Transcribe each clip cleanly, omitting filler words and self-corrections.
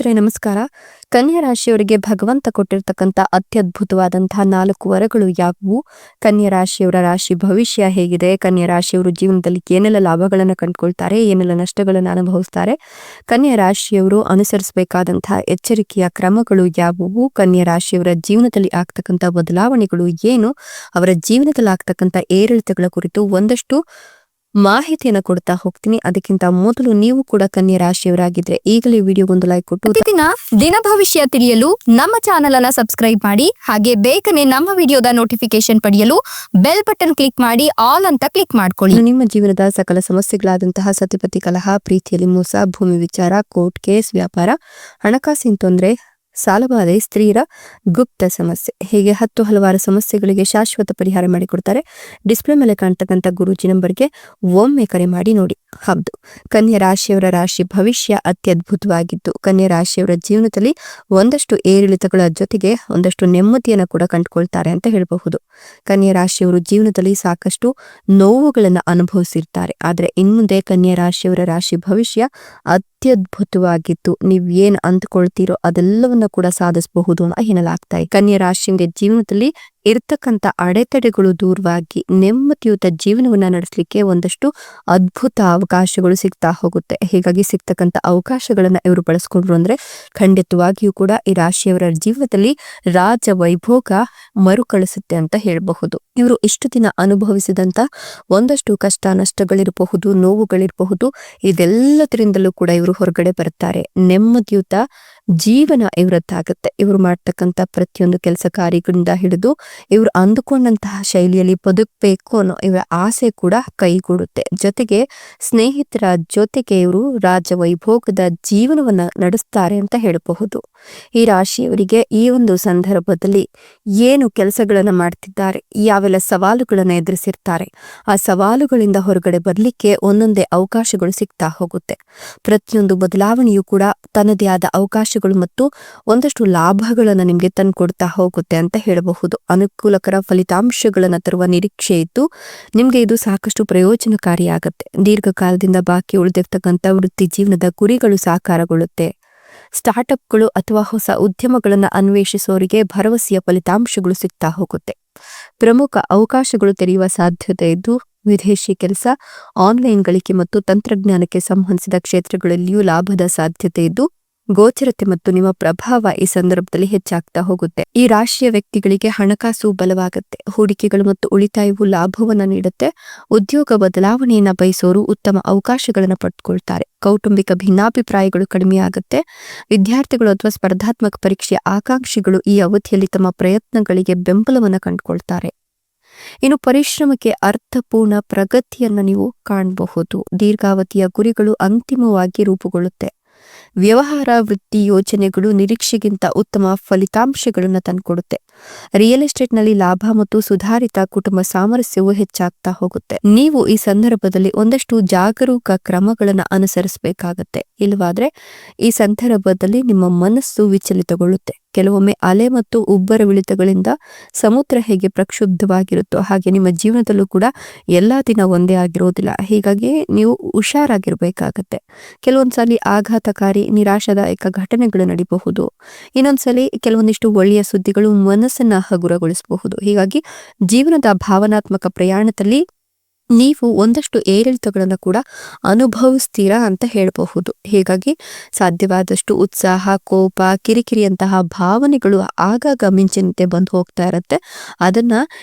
ಸ್ನೇಹಿತರೆ ನಮಸ್ಕಾರ. ಕನ್ಯಾ ರಾಶಿಯವರಿಗೆ ಭಗವಂತ ಕೊಟ್ಟಿರ್ತಕ್ಕಂಥ ಅತ್ಯದ್ಭುತವಾದಂತಹ 4 ವರಗಳು ಯಾವುವು? ಕನ್ಯಾ ರಾಶಿಯವರ ರಾಶಿ ಭವಿಷ್ಯ ಹೇಗಿದೆ? ಕನ್ಯಾ ರಾಶಿಯವರು ಜೀವನದಲ್ಲಿ ಏನೆಲ್ಲ ಲಾಭಗಳನ್ನು ಕಂಡುಕೊಳ್ತಾರೆ, ಏನೆಲ್ಲ ನಷ್ಟಗಳನ್ನು ಅನುಭವಿಸ್ತಾರೆ? ಕನ್ಯಾ ರಾಶಿಯವರು ಅನುಸರಿಸಬೇಕಾದಂತಹ ಎಚ್ಚರಿಕೆಯ ಕ್ರಮಗಳು ಯಾವುವು? ಕನ್ಯಾ ರಾಶಿಯವರ ಜೀವನದಲ್ಲಿ ಆಗ್ತಕ್ಕಂಥ ಬದಲಾವಣೆಗಳು ಏನು? ಅವರ ಜೀವನದಲ್ಲಿ ಆಗ್ತಕ್ಕಂಥ ಏರಿಳಿತಗಳ ಕುರಿತು ಒಂದಷ್ಟು ಮಾಹಿತಿಯನ್ನು ಕೊಡ್ತಾ ಹೋಗ್ತೀನಿ. ಅದಕ್ಕಿಂತ ಮೊದಲು ನೀವು ಕೂಡ ಕನ್ಯಾ ರಾಶಿಯವರಾಗಿದ್ರೆ ಈಗಲೇ ವಿಡಿಯೋಗೊಂದು ಲೈಕ್ ಕೊಟ್ಟು ಪ್ರತಿದಿನ ದಿನ ಭವಿಷ್ಯ ತಿಳಿಯಲು ನಮ್ಮ ಚಾನೆಲ್ ಅನ್ನು ಸಬ್ಸ್ಕ್ರೈಬ್ ಮಾಡಿ. ಹಾಗೆ ಬೇಗನೆ ನಮ್ಮ ವಿಡಿಯೋದ ನೋಟಿಫಿಕೇಶನ್ ಪಡೆಯಲು ಬೆಲ್ ಬಟನ್ ಕ್ಲಿಕ್ ಮಾಡಿ ಆಲ್ ಅಂತ ಕ್ಲಿಕ್ ಮಾಡ್ಕೊಳ್ಳಿ. ನಿಮ್ಮ ಜೀವನದ ಸಕಲ ಸಮಸ್ಯೆಗಳಾದಂತಹ ಸತಿಪತಿ ಕಲಹ, ಪ್ರೀತಿಯಲ್ಲಿ ಮೋಸ, ಭೂಮಿ ವಿಚಾರ, ಕೋರ್ಟ್ ಕೇಸ್, ವ್ಯಾಪಾರ, ಹಣಕಾಸಿನ ತೊಂದರೆ, ಸಾಲಬಾಧೆ, ಸ್ತ್ರೀಯರ ಗುಪ್ತ ಸಮಸ್ಯೆ, ಹೀಗೆ ಹಲವಾರು ಸಮಸ್ಯೆಗಳಿಗೆ ಶಾಶ್ವತ ಪರಿಹಾರ ಮಾಡಿಕೊಡ್ತಾರೆ. ಡಿಸ್ಪ್ಲೇ ಮೇಲೆ ಕಾಣ್ತಕ್ಕಂಥ ಗುರೂಜಿ ನಂಬರ್ಗೆ ಒಮ್ಮೆ ಕರೆ ಮಾಡಿ ನೋಡಿ. ಹೌದು, ಕನ್ಯಾ ರಾಶಿಯವರ ರಾಶಿ ಭವಿಷ್ಯ ಅತ್ಯದ್ಭುತವಾಗಿದ್ದು ಕನ್ಯಾ ರಾಶಿಯವರ ಜೀವನದಲ್ಲಿ ಒಂದಷ್ಟು ಏರಿಳಿತಗಳ ಜೊತೆಗೆ ಒಂದಷ್ಟು ನೆಮ್ಮದಿಯನ್ನು ಕೂಡ ಕಂಡುಕೊಳ್ತಾರೆ ಅಂತ ಹೇಳಬಹುದು. ಕನ್ಯಾ ರಾಶಿಯವರು ಜೀವನದಲ್ಲಿ ಸಾಕಷ್ಟು ನೋವುಗಳನ್ನು ಅನುಭವಿಸಿರ್ತಾರೆ. ಆದ್ರೆ ಇನ್ಮುಂದೆ ಕನ್ಯಾ ರಾಶಿಯವರ ರಾಶಿ ಭವಿಷ್ಯ ಅತ್ಯದ್ಭುತವಾಗಿತ್ತು. ನೀವ್ ಏನ್ ಅಂದ್ಕೊಳ್ತೀರೋ ಅದೆಲ್ಲವನ್ನ ಕೂಡ ಸಾಧಿಸಬಹುದು ಅಂತ ಎನ್ನಲಾಗ್ತಾ ಇದೆ. ಕನ್ಯಾ ರಾಶಿಯಿಂದ ಜೀವನದಲ್ಲಿ ಇರ್ತಕ್ಕಂಥ ಅಡೆತಡೆಗಳು ದೂರವಾಗಿ ನೆಮ್ಮದಿಯುತ ಜೀವನವನ್ನ ನಡೆಸಲಿಕ್ಕೆ ಒಂದಷ್ಟು ಅದ್ಭುತ ಅವಕಾಶಗಳು ಸಿಗ್ತಾ ಹೋಗುತ್ತೆ. ಹೀಗಾಗಿ ಸಿಗ್ತಕ್ಕಂಥ ಅವಕಾಶಗಳನ್ನ ಇವರು ಬಳಸ್ಕೊಂಡ್ರು ಅಂದ್ರೆ ಖಂಡಿತವಾಗಿಯೂ ಕೂಡ ಈ ರಾಶಿಯವರ ಜೀವನದಲ್ಲಿ ರಾಜ ವೈಭೋಗ ಮರುಕಳಿಸುತ್ತೆ ಅಂತ ಹೇಳಬಹುದು. ಇವರು ಇಷ್ಟು ದಿನ ಅನುಭವಿಸಿದಂತ ಒಂದಷ್ಟು ಕಷ್ಟ ನಷ್ಟಗಳಿರಬಹುದು, ನೋವುಗಳಿರಬಹುದು, ಇದೆಲ್ಲದರಿಂದಲೂ ಕೂಡ ಇವರು ಹೊರಗಡೆ ಬರ್ತಾರೆ. ನೆಮ್ಮದಿಯುತ ಜೀವನ ಇವರದ್ದಾಗುತ್ತೆ. ಇವರು ಮಾಡ್ತಕ್ಕಂಥ ಪ್ರತಿಯೊಂದು ಕೆಲಸ ಕಾರ್ಯಗಳಿಂದ ಹಿಡಿದು ಇವರು ಅಂದುಕೊಂಡಂತಹ ಶೈಲಿಯಲ್ಲಿ ಬದುಕಬೇಕು ಅನ್ನೋ ಇವರ ಆಸೆ ಕೂಡ ಕೈಗೂಡುತ್ತೆ. ಜೊತೆಗೆ ಸ್ನೇಹಿತರ ಜೊತೆಗೆ ಇವರು ರಾಜ ವೈಭೋಗದ ಜೀವನವನ್ನ ನಡೆಸ್ತಾರೆ ಅಂತ ಹೇಳಬಹುದು. ಈ ರಾಶಿಯವರಿಗೆ ಈ ಒಂದು ಸಂದರ್ಭದಲ್ಲಿ ಏನು ಕೆಲಸಗಳನ್ನ ಮಾಡ್ತಿದ್ದಾರೆ, ಯಾವೆಲ್ಲ ಸವಾಲುಗಳನ್ನ ಎದುರಿಸಿರ್ತಾರೆ, ಆ ಸವಾಲುಗಳಿಂದ ಹೊರಗಡೆ ಬರ್ಲಿಕ್ಕೆ ಒಂದೊಂದೇ ಅವಕಾಶಗಳು ಸಿಗ್ತಾ ಹೋಗುತ್ತೆ. ಪ್ರತಿಯೊಂದು ಬದಲಾವಣೆಯೂ ಕೂಡ ತನ್ನದೇ ಆದ ಅವಕಾಶಗಳು ಮತ್ತು ಒಂದಷ್ಟು ಲಾಭಗಳನ್ನ ನಿಮ್ಗೆ ತಂದುಕೊಡ್ತಾ ಹೋಗುತ್ತೆ ಅಂತ ಹೇಳಬಹುದು. ಅನುಕೂಲಕರ ಫಲಿತಾಂಶಗಳನ್ನ ತರುವ ನಿರೀಕ್ಷೆ ಇದ್ದು ನಿಮ್ಗೆ ಇದು ಸಾಕಷ್ಟು ಪ್ರಯೋಜನಕಾರಿಯಾಗುತ್ತೆ. ದೀರ್ಘಕಾಲದಿಂದ ಬಾಕಿ ಉಳಿದಿರ್ತಕ್ಕಂಥ ವೃತ್ತಿ ಜೀವನದ ಗುರಿಗಳು ಸಾಕಾರಗೊಳ್ಳುತ್ತೆ. ಸ್ಟಾರ್ಟ್ಅಪ್ಗಳು ಅಥವಾ ಹೊಸ ಉದ್ಯಮಗಳನ್ನ ಅನ್ವೇಷಿಸೋರಿಗೆ ಭರವಸೆಯ ಫಲಿತಾಂಶಗಳು ಸಿಗ್ತಾ ಹೋಗುತ್ತೆ. ಪ್ರಮುಖ ಅವಕಾಶಗಳು ತೆರೆಯುವ ಸಾಧ್ಯತೆ ಇದ್ದು ವಿದೇಶಿ ಕೆಲಸ, ಆನ್ಲೈನ್ ಗಳಿಕೆ ಮತ್ತು ತಂತ್ರಜ್ಞಾನಕ್ಕೆ ಸಂಬಂಧಿಸಿದ ಕ್ಷೇತ್ರಗಳಲ್ಲಿಯೂ ಲಾಭದ ಸಾಧ್ಯತೆ ಇದ್ದು ಗೋಚರತೆ ಮತ್ತು ನಿಮ್ಮ ಪ್ರಭಾವ ಈ ಸಂದರ್ಭದಲ್ಲಿ ಹೆಚ್ಚಾಗ್ತಾ ಹೋಗುತ್ತೆ. ಈ ರಾಶಿಯ ವ್ಯಕ್ತಿಗಳಿಗೆ ಹಣಕಾಸು ಬಲವಾಗುತ್ತೆ. ಹೂಡಿಕೆಗಳು ಮತ್ತು ಉಳಿತಾಯವು ಲಾಭವನ್ನ ನೀಡುತ್ತೆ. ಉದ್ಯೋಗ ಬದಲಾವಣೆಯನ್ನ ಬಯಸೋರು ಉತ್ತಮ ಅವಕಾಶಗಳನ್ನು ಪಡೆದುಕೊಳ್ತಾರೆ. ಕೌಟುಂಬಿಕ ಭಿನ್ನಾಭಿಪ್ರಾಯಗಳು ಕಡಿಮೆಯಾಗುತ್ತೆ. ವಿದ್ಯಾರ್ಥಿಗಳು ಅಥವಾ ಸ್ಪರ್ಧಾತ್ಮಕ ಪರೀಕ್ಷೆಯ ಆಕಾಂಕ್ಷಿಗಳು ಈ ಅವಧಿಯಲ್ಲಿ ತಮ್ಮ ಪ್ರಯತ್ನಗಳಿಗೆ ಬೆಂಬಲವನ್ನು ಕಂಡುಕೊಳ್ತಾರೆ. ಇನ್ನು ಪರಿಶ್ರಮಕ್ಕೆ ಅರ್ಥಪೂರ್ಣ ಪ್ರಗತಿಯನ್ನ ನೀವು ಕಾಣಬಹುದು. ದೀರ್ಘಾವಧಿಯ ಗುರಿಗಳು ಅಂತಿಮವಾಗಿ ರೂಪುಗೊಳ್ಳುತ್ತೆ. ವ್ಯವಹಾರ ವೃತ್ತಿ ಯೋಜನೆಗಳು ನಿರೀಕ್ಷೆಗಿಂತ ಉತ್ತಮ ಫಲಿತಾಂಶಗಳನ್ನು ತಂದುಕೊಡುತ್ತೆ. ರಿಯಲ್ ಎಸ್ಟೇಟ್ ನಲ್ಲಿ ಲಾಭ ಮತ್ತು ಸುಧಾರಿತ ಕುಟುಂಬ ಸಾಮರಸ್ಯವು ಹೆಚ್ಚಾಗ್ತಾ ಹೋಗುತ್ತೆ. ನೀವು ಈ ಸಂದರ್ಭದಲ್ಲಿ ಒಂದಷ್ಟು ಜಾಗರೂಕ ಕ್ರಮಗಳನ್ನು ಅನುಸರಿಸಬೇಕಾಗತ್ತೆ. ಇಲ್ಲವಾದ್ರೆ ಈ ಸಂದರ್ಭದಲ್ಲಿ ನಿಮ್ಮ ಮನಸ್ಸು ವಿಚಲಿತಗೊಳ್ಳುತ್ತೆ. ಕೆಲವೊಮ್ಮೆ ಅಲೆ ಮತ್ತು ಉಬ್ಬರವಿಳಿತಗಳಿಂದ ಸಮುದ್ರ ಹೇಗೆ ಪ್ರಕ್ಷುಬ್ಧವಾಗಿರುತ್ತೋ ಹಾಗೆ ನಿಮ್ಮ ಜೀವನದಲ್ಲೂ ಕೂಡ ಎಲ್ಲಾ ದಿನ ಒಂದೇ ಆಗಿರೋದಿಲ್ಲ. ಹೀಗಾಗಿ ನೀವು ಹುಷಾರಾಗಿರ್ಬೇಕಾಗತ್ತೆ. ಕೆಲವೊಂದ್ಸಲಿ ಆಘಾತಕಾರಿ ನಿರಾಶಾದಾಯಕ ಘಟನೆಗಳು ನಡೀಬಹುದು. ಇನ್ನೊಂದ್ಸಲಿ ಕೆಲವೊಂದಿಷ್ಟು ಒಳ್ಳೆಯ ಸುದ್ದಿಗಳು ಮನಸ್ಸನ್ನ ಹಗುರಗೊಳಿಸಬಹುದು. ಹೀಗಾಗಿ ಜೀವನದ ಭಾವನಾತ್ಮಕ ಪ್ರಯಾಣದಲ್ಲಿ ನೀವು ಒಂದಷ್ಟು ಏರಿಳಿತಗಳನ್ನು ಕೂಡ ಅನುಭವಿಸ್ತೀರಾ ಅಂತ ಹೇಳಬಹುದು. ಹೀಗಾಗಿ ಸಾಧ್ಯವಾದಷ್ಟು ಉತ್ಸಾಹ, ಕೋಪ, ಕಿರಿಕಿರಿಯಂತಹ ಭಾವನೆಗಳು ಆಗಾಗ ಮಿಂಚಿನಂತೆ ಬಂದು ಹೋಗ್ತಾ ಇರತ್ತೆ. ಅದನ್ನ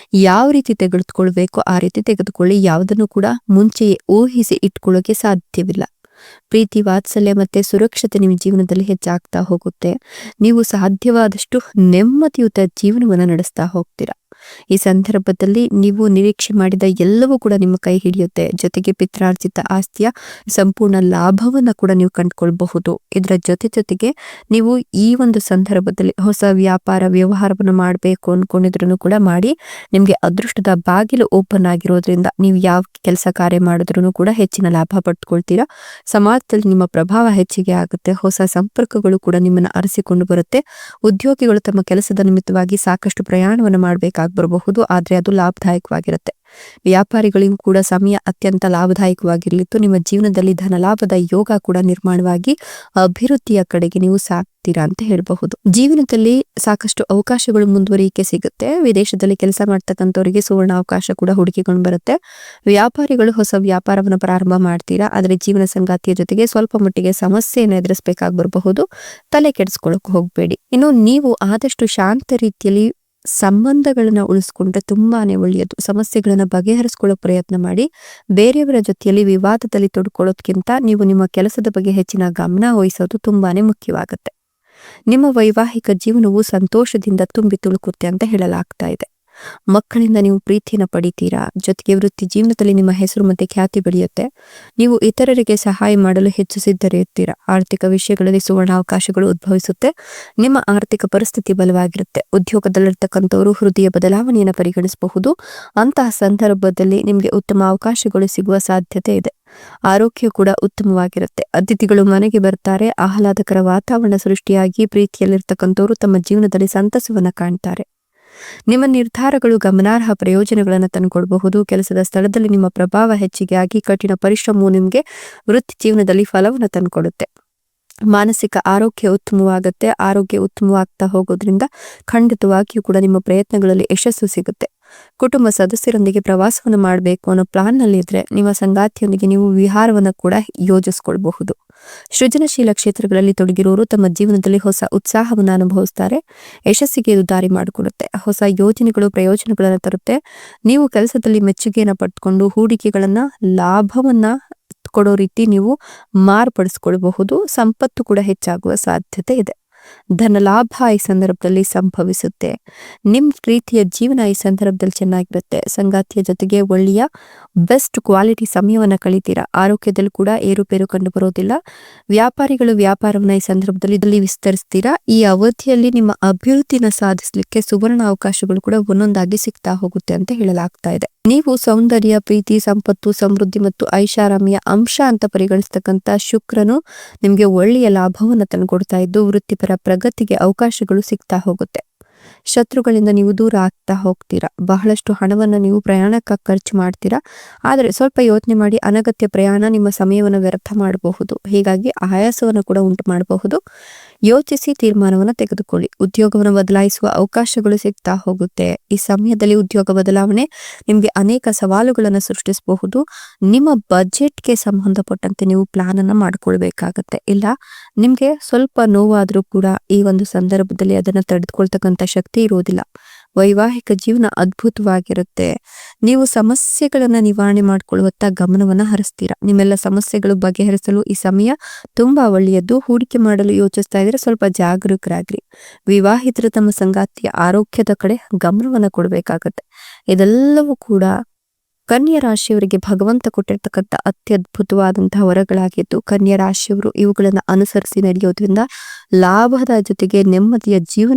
ಯಾವ ರೀತಿ ತೆಗೆದುಕೊಳ್ಬೇಕು ಆ ರೀತಿ ತೆಗೆದುಕೊಳ್ಳಿ. ಯಾವುದನ್ನು ಕೂಡ ಮುಂಚೆಯೇ ಊಹಿಸಿ ಇಟ್ಕೊಳ್ಳೋಕೆ ಸಾಧ್ಯವಿಲ್ಲ. ಪ್ರೀತಿ, ವಾತ್ಸಲ್ಯ ಮತ್ತೆ ಸುರಕ್ಷತೆ ನಿಮ್ಮ ಜೀವನದಲ್ಲಿ ಹೆಚ್ಚಾಗ್ತಾ ಹೋಗುತ್ತೆ. ನೀವು ಸಾಧ್ಯವಾದಷ್ಟು ನೆಮ್ಮದಿಯುತ ಜೀವನವನ್ನು ನಡೆಸ್ತಾ ಹೋಗ್ತೀರಾ. ಈ ಸಂದರ್ಭದಲ್ಲಿ ನೀವು ನಿರೀಕ್ಷೆ ಮಾಡಿದ ಎಲ್ಲವೂ ಕೂಡ ನಿಮ್ಮ ಕೈ ಹಿಡಿಯುತ್ತೆ. ಜೊತೆಗೆ ಪಿತ್ರಾರ್ಜಿತ ಆಸ್ತಿಯ ಸಂಪೂರ್ಣ ಲಾಭವನ್ನ ಕೂಡ ನೀವು ಕಂಡುಕೊಳ್ಬಹುದು. ಇದರ ಜೊತೆಗೆ ನೀವು ಈ ಒಂದು ಸಂದರ್ಭದಲ್ಲಿ ಹೊಸ ವ್ಯಾಪಾರ ವ್ಯವಹಾರವನ್ನು ಮಾಡಬೇಕು ಅನ್ಕೊಂಡಿದ್ರು ಕೂಡ ಮಾಡಿ ನಿಮ್ಗೆ ಅದೃಷ್ಟದ ಬಾಗಿಲು ಓಪನ್ ಆಗಿರೋದ್ರಿಂದ ನೀವು ಯಾವ ಕೆಲಸ ಕಾರ್ಯ ಮಾಡಿದ್ರು ಕೂಡ ಹೆಚ್ಚಿನ ಲಾಭ ಪಡ್ಕೊಳ್ತೀರಾ. ಸಮಾಜದಲ್ಲಿ ನಿಮ್ಮ ಪ್ರಭಾವ ಹೆಚ್ಚಿಗೆ ಆಗುತ್ತೆ. ಹೊಸ ಸಂಪರ್ಕಗಳು ಕೂಡ ನಿಮ್ಮನ್ನ ಅರಸಿಕೊಂಡು ಬರುತ್ತೆ. ಉದ್ಯೋಗಿಗಳು ತಮ್ಮ ಕೆಲಸದ ನಿಮಿತ್ತವಾಗಿ ಸಾಕಷ್ಟು ಪ್ರಯಾಣವನ್ನು ಮಾಡಬೇಕಾಗಿ ಬರಬಹುದು. ಆದ್ರೆ ಅದು ಲಾಭದಾಯಕವಾಗಿರುತ್ತೆ. ವ್ಯಾಪಾರಿಗಳಿಗೂ ಕೂಡ ಸಮಯ ಅತ್ಯಂತ ಲಾಭದಾಯಕವಾಗಿರಲಿತ್ತು. ನಿಮ್ಮ ಜೀವನದಲ್ಲಿ ಧನ ಲಾಭದ ಯೋಗ ಕೂಡ ನಿರ್ಮಾಣವಾಗಿ ಅಭಿವೃದ್ಧಿಯ ಕಡೆಗೆ ನೀವು ಸಾಗ್ತೀರಾ ಅಂತ ಹೇಳಬಹುದು. ಜೀವನದಲ್ಲಿ ಸಾಕಷ್ಟು ಅವಕಾಶಗಳು ಮುಂದುವರಿಕೆ ಸಿಗುತ್ತೆ. ವಿದೇಶದಲ್ಲಿ ಕೆಲಸ ಮಾಡ್ತಕ್ಕಂಥವರಿಗೆ ಸುವರ್ಣ ಅವಕಾಶ ಕೂಡ ಹುಡುಕಿಕೊಂಡು ಬರುತ್ತೆ. ವ್ಯಾಪಾರಿಗಳು ಹೊಸ ವ್ಯಾಪಾರವನ್ನು ಪ್ರಾರಂಭ ಮಾಡ್ತೀರಾ, ಆದರೆ ಜೀವನ ಸಂಗಾತಿಯ ಜೊತೆಗೆ ಸ್ವಲ್ಪ ಮಟ್ಟಿಗೆ ಸಮಸ್ಯೆಯನ್ನು ಎದುರಿಸಬೇಕಾಗಿ ಬರಬಹುದು. ತಲೆ ಕೆಡಿಸ್ಕೊಳ್ಳೋಕೆ ಹೋಗಬೇಡಿ. ಇನ್ನು ನೀವು ಆದಷ್ಟು ಶಾಂತ ರೀತಿಯಲ್ಲಿ ಸಂಬಂಧಗಳನ್ನ ಉಳಿಸ್ಕೊಂಡ್ರೆ ತುಂಬಾನೇ ಒಳ್ಳೆಯದು. ಸಮಸ್ಯೆಗಳನ್ನ ಬಗೆಹರಿಸ್ಕೊಳ್ಳೋ ಪ್ರಯತ್ನ ಮಾಡಿ. ಬೇರೆಯವರ ಜೊತೆಯಲ್ಲಿ ವಿವಾದದಲ್ಲಿ ತೊಡ್ಕೊಳ್ಳೋದ್ಕಿಂತ ನೀವು ನಿಮ್ಮ ಕೆಲಸದ ಬಗ್ಗೆ ಹೆಚ್ಚಿನ ಗಮನ ವಹಿಸೋದು ತುಂಬಾನೇ ಮುಖ್ಯವಾಗುತ್ತೆ. ನಿಮ್ಮ ವೈವಾಹಿಕ ಜೀವನವು ಸಂತೋಷದಿಂದ ತುಂಬಿ ತುಳುಕುತ್ತೆ ಅಂತ ಹೇಳಲಾಗ್ತಾ ಇದೆ. ಮಕ್ಕಳಿಂದ ನೀವು ಪ್ರೀತಿಯನ್ನು ಪಡಿತೀರಾ. ಜೊತೆಗೆ ವೃತ್ತಿ ಜೀವನದಲ್ಲಿ ನಿಮ್ಮ ಹೆಸರು ಮತ್ತೆ ಖ್ಯಾತಿ ಬೆಳೆಯುತ್ತೆ. ನೀವು ಇತರರಿಗೆ ಸಹಾಯ ಮಾಡಲು ಹೆಚ್ಚು ಸಿದ್ಧರಿರ್ತೀರಾ. ಆರ್ಥಿಕ ವಿಷಯಗಳಲ್ಲಿ ಸುವರ್ಣ ಅವಕಾಶಗಳು ಉದ್ಭವಿಸುತ್ತೆ. ನಿಮ್ಮ ಆರ್ಥಿಕ ಪರಿಸ್ಥಿತಿ ಬಲವಾಗಿರುತ್ತೆ. ಉದ್ಯೋಗದಲ್ಲಿರ್ತಕ್ಕಂಥವರು ಹೃದಯ ಬದಲಾವಣೆಯನ್ನು ಪರಿಗಣಿಸಬಹುದು. ಅಂತಹ ಸಂದರ್ಭದಲ್ಲಿ ನಿಮಗೆ ಉತ್ತಮ ಅವಕಾಶಗಳು ಸಿಗುವ ಸಾಧ್ಯತೆ ಇದೆ. ಆರೋಗ್ಯ ಕೂಡ ಉತ್ತಮವಾಗಿರುತ್ತೆ. ಅತಿಥಿಗಳು ಮನೆಗೆ ಬರ್ತಾರೆ. ಆಹ್ಲಾದಕರ ವಾತಾವರಣ ಸೃಷ್ಟಿಯಾಗಿ ಪ್ರೀತಿಯಲ್ಲಿರ್ತಕ್ಕಂಥವರು ತಮ್ಮ ಜೀವನದಲ್ಲಿ ಸಂತಸವನ್ನ ಕಾಣ್ತಾರೆ. ನಿಮ್ಮ ನಿರ್ಧಾರಗಳು ಗಮನಾರ್ಹ ಪ್ರಯೋಜನಗಳನ್ನು ತಂದುಕೊಡಬಹುದು. ಕೆಲಸದ ಸ್ಥಳದಲ್ಲಿ ನಿಮ್ಮ ಪ್ರಭಾವ ಹೆಚ್ಚಿಗೆ ಆಗಿ ಕಠಿಣ ಪರಿಶ್ರಮವು ನಿಮಗೆ ವೃತ್ತಿ ಜೀವನದಲ್ಲಿ ಫಲವನ್ನು ತಂದುಕೊಡುತ್ತೆ. ಮಾನಸಿಕ ಆರೋಗ್ಯ ಉತ್ತಮವಾಗುತ್ತೆ. ಆರೋಗ್ಯ ಉತ್ತಮವಾಗ್ತಾ ಹೋಗೋದ್ರಿಂದ ಖಂಡಿತವಾಗಿಯೂ ಕೂಡ ನಿಮ್ಮ ಪ್ರಯತ್ನಗಳಲ್ಲಿ ಯಶಸ್ಸು ಸಿಗುತ್ತೆ. ಕುಟುಂಬ ಸದಸ್ಯರೊಂದಿಗೆ ಪ್ರವಾಸವನ್ನು ಮಾಡಬೇಕು ಅನ್ನೋ ಪ್ಲಾನ್ ನಲ್ಲಿ ಇದ್ರೆ ನಿಮ್ಮ ಸಂಗಾತಿಯೊಂದಿಗೆ ನೀವು ವಿಹಾರವನ್ನು ಕೂಡ ಯೋಜಿಸ್ಕೊಳ್ಬಹುದು. ಸೃಜನಶೀಲ ಕ್ಷೇತ್ರಗಳಲ್ಲಿ ತೊಡಗಿರೋರು ತಮ್ಮ ಜೀವನದಲ್ಲಿ ಹೊಸ ಉತ್ಸಾಹವನ್ನು ಅನುಭವಿಸ್ತಾರೆ. ಯಶಸ್ಸಿಗೆ ಇದು ದಾರಿ ಮಾಡಿಕೊಡುತ್ತೆ. ಹೊಸ ಯೋಜನೆಗಳು ಪ್ರಯೋಜನಗಳನ್ನು ತರುತ್ತೆ. ನೀವು ಕೆಲಸದಲ್ಲಿ ಮೆಚ್ಚುಗೆಯನ್ನು ಪಡ್ಕೊಂಡು ಹೂಡಿಕೆಗಳನ್ನ ಲಾಭವನ್ನ ಕೊಡೋ ರೀತಿ ನೀವು ಮಾರ್ಪಡಿಸ್ಕೊಳ್ಬಹುದು. ಸಂಪತ್ತು ಕೂಡ ಹೆಚ್ಚಾಗುವ ಸಾಧ್ಯತೆ ಇದೆ. ಧನ ಲಾಭ ಈ ಸಂದರ್ಭದಲ್ಲಿ ಸಂಭವಿಸುತ್ತೆ. ನಿಮ್ ಪ್ರೀತಿಯ ಜೀವನ ಈ ಸಂದರ್ಭದಲ್ಲಿ ಚೆನ್ನಾಗಿರುತ್ತೆ. ಸಂಗಾತಿಯ ಜೊತೆಗೆ ಒಳ್ಳೆಯ ಬೆಸ್ಟ್ ಕ್ವಾಲಿಟಿ ಸಮಯವನ್ನ ಕಳಿತೀರಾ. ಆರೋಗ್ಯದಲ್ಲಿ ಕೂಡ ಏರುಪೇರು ಕಂಡು ಬರೋದಿಲ್ಲ. ವ್ಯಾಪಾರಿಗಳು ವ್ಯಾಪಾರವನ್ನ ಈ ಸಂದರ್ಭದಲ್ಲಿ ವಿಸ್ತರಿಸ್ತೀರಾ. ಈ ಅವಧಿಯಲ್ಲಿ ನಿಮ್ಮ ಅಭಿವೃದ್ಧಿನ ಸಾಧಿಸಲಿಕ್ಕೆ ಸುವರ್ಣ ಅವಕಾಶಗಳು ಕೂಡ ಒಂದೊಂದಾಗಿ ಸಿಗ್ತಾ ಹೋಗುತ್ತೆ ಅಂತ ಹೇಳಲಾಗ್ತಾ ಇದೆ. ನೀವು ಸೌಂದರ್ಯ, ಪ್ರೀತಿ, ಸಂಪತ್ತು, ಸಮೃದ್ಧಿ ಮತ್ತು ಐಷಾರಾಮಿಯ ಅಂಶ ಅಂತ ಪರಿಗಣಿಸ್ತಕ್ಕಂಥ ಶುಕ್ರನು ನಿಮ್ಗೆ ಒಳ್ಳೆಯ ಲಾಭವನ್ನು ತಂದುಕೊಡ್ತಾ ಇದ್ದು ವೃತ್ತಿಪರ ಪ್ರಗತಿಗೆ ಅವಕಾಶಗಳು ಸಿಗ್ತಾ ಹೋಗುತ್ತೆ. ಶತ್ರುಗಳಿಂದ ನೀವು ದೂರ ಆಗ್ತಾ ಹೋಗ್ತೀರಾ. ಬಹಳಷ್ಟು ಹಣವನ್ನು ನೀವು ಪ್ರಯಾಣಕ್ಕೆ ಖರ್ಚು ಮಾಡ್ತೀರಾ. ಆದರೆ ಸ್ವಲ್ಪ ಯೋಚನೆ ಮಾಡಿ, ಅನಗತ್ಯ ಪ್ರಯಾಣ ನಿಮ್ಮ ಸಮಯವನ್ನು ವ್ಯರ್ಥ ಮಾಡಬಹುದು. ಹೀಗಾಗಿ ಆಯಾಸವನ್ನು ಕೂಡ ಉಂಟು ಮಾಡಬಹುದು. ಯೋಚಿಸಿ ತೀರ್ಮಾನವನ್ನು ತೆಗೆದುಕೊಳ್ಳಿ. ಉದ್ಯೋಗವನ್ನು ಬದಲಾಯಿಸುವ ಅವಕಾಶಗಳು ಸಿಗ್ತಾ ಹೋಗುತ್ತೆ. ಈ ಸಮಯದಲ್ಲಿ ಉದ್ಯೋಗ ಬದಲಾವಣೆ ನಿಮ್ಗೆ ಅನೇಕ ಸವಾಲುಗಳನ್ನು ಸೃಷ್ಟಿಸಬಹುದು. ನಿಮ್ಮ ಬಜೆಟ್ಗೆ ಸಂಬಂಧಪಟ್ಟಂತೆ ನೀವು ಪ್ಲಾನ್ ಅನ್ನ ಮಾಡ್ಕೊಳ್ಬೇಕಾಗತ್ತೆ. ಇಲ್ಲ ನಿಮ್ಗೆ ಸ್ವಲ್ಪ ನೋವಾದ್ರೂ ಕೂಡ ಈ ಒಂದು ಸಂದರ್ಭದಲ್ಲಿ ಅದನ್ನ ತಡೆದುಕೊಳ್ತಕ್ಕಂಥ ಶಕ್ತಿ ಇರೋದಿಲ್ಲ. ವೈವಾಹಿಕ ಜೀವನ ಅದ್ಭುತವಾಗಿರುತ್ತೆ. ನೀವು ಸಮಸ್ಯೆಗಳನ್ನ ನಿವಾರಣೆ ಮಾಡಿಕೊಳ್ಳುವತ್ತ ಗಮನವನ್ನ ಹರಿಸ್ತೀರಾ. ನಿಮ್ಮೆಲ್ಲ ಸಮಸ್ಯೆಗಳು ಬಗೆಹರಿಸಲು ಈ ಸಮಯ ತುಂಬಾ ಒಳ್ಳೆಯದು. ಹೂಡಿಕೆ ಮಾಡಲು ಯೋಚಿಸ್ತಾ ಇದ್ರೆ ಸ್ವಲ್ಪ ಜಾಗರೂಕರಾಗ್ರಿ. ವಿವಾಹಿತರು ತಮ್ಮ ಸಂಗಾತಿಯ ಆರೋಗ್ಯದ ಕಡೆ ಗಮನವನ್ನ ಕೊಡಬೇಕಾಗತ್ತೆ. ಇದೆಲ್ಲವೂ ಕೂಡ ಕನ್ಯಾ ರಾಶಿಯವರಿಗೆ ಭಗವಂತ ಕೊಟ್ಟಿರ್ತಕ್ಕಂಥ ಅತ್ಯದ್ಭುತವಾದಂತಹ ವರಗಳಾಗಿದ್ದು, ಕನ್ಯಾ ರಾಶಿಯವರು ಇವುಗಳನ್ನ ಅನುಸರಿಸಿ ನಡೆಯೋದ್ರಿಂದ ಲಾಭದ ಜೊತೆಗೆ ನೆಮ್ಮದಿಯ ಜೀವನ